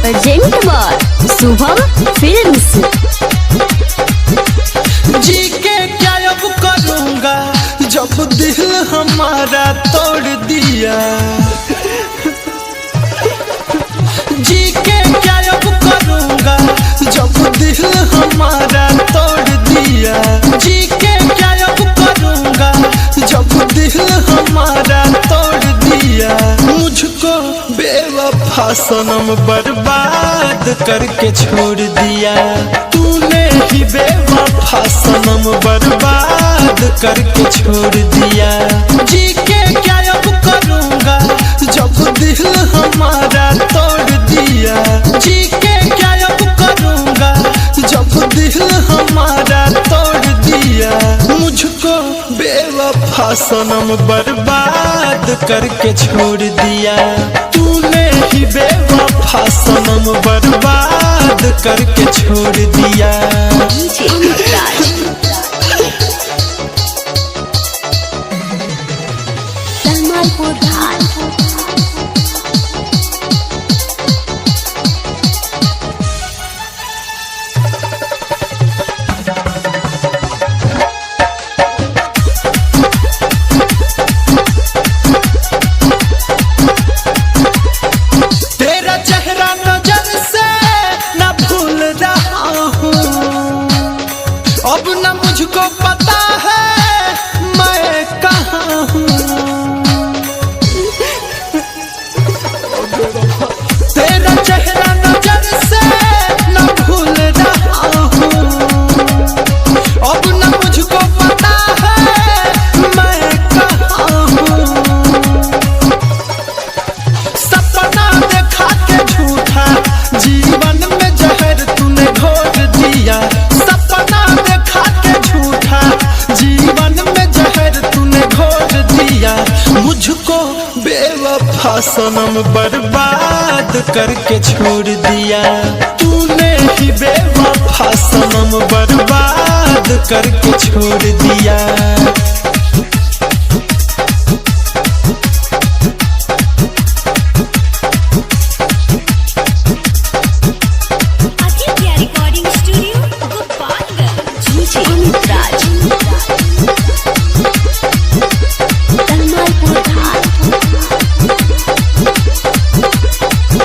Urgent बार Shubham films. जी के क्या अब करूँगा जब दिल हमारा तोड़ दिया। जी के क्या अब करूँगा जब दिल हमारा तोड़ दिया। जी के क्या अब करूँगा जब दिल हमारा तोड़ दिया। मुझको बेवफा सनम बर्बाद करके छोड़ दिया। तूने ही बेवफा सनम बर्बाद करके छोड़ दिया। जी के क्या अब करूँगा जब दिल हमारा तोड़ दिया। जी के क्या अब करूँगा जब दिल हमारा तोड़ दिया। मुझको बेवफा सनम बर्बाद करके छोड़ दिया। तूने ही बेवफा सनम बर्बाद करके छोड़ दिया। तेरा चेहरा नजर से न भूल रहा हूँ। अब न मुझको पता है मैं कहाँ हूँ। तेरा चेहरा नजर से न भूल रहा हूँ। अब न मुझको पता है मैं कहाँ हूँ। सपना देखा के झूठा जीवन में जहर तूने घोल दिया। सपना देखा के झूठा जीवन में जहर तूने घोल दिया। मुझको बेवफा सनम बर्बाद करके छोड़ दिया। तूने ही बेवफा सनम बर्बाद करके छोड़ दिया। Recording studio Gopalganj. अमित राज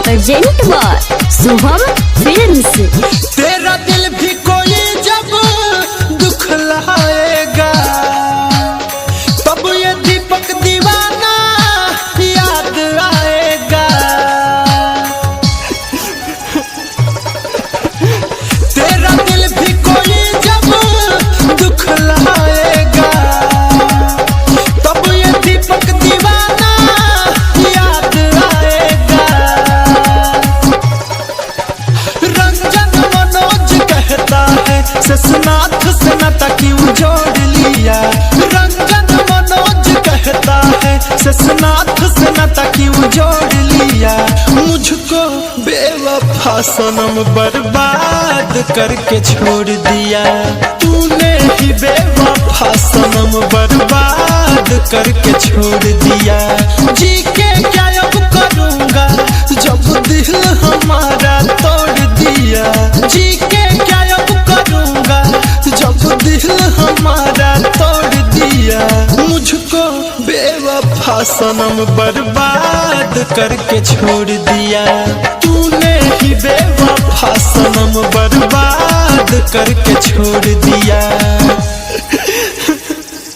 अर्जेंट बार शुभम फिल्म्स। तेरा दिल भी कोई जब दुख लाएगा तब ये दीपक दीवाना याद आएगा। तेरा दिल भी कोई जब दुख लाएगा तब ये दीपक दीवाना याद आएगा। रंजन मनोज कहता है शेषनाथ से नाता क्यों जोड़ लिया। रंजन मनोज कहता है शेषनाथ से नाता क्यों जोड़ लिया। मुझको बेवफा सनम बर्बाद करके छोड़ दिया। तूने ही बेवफा सनम बर्बाद करके छोड़ दिया। जी के क्या अब करूँगा जब दिल हमारा तोड़ दिया। जी के क्या अब करूँगा जब दिल हमारा तोड़ दिया। मुझको बेवफा सनम बर्बाद करके छोड़ दिया। तूने ही बेवफा सनम बर्बाद करके छोड़ दिया।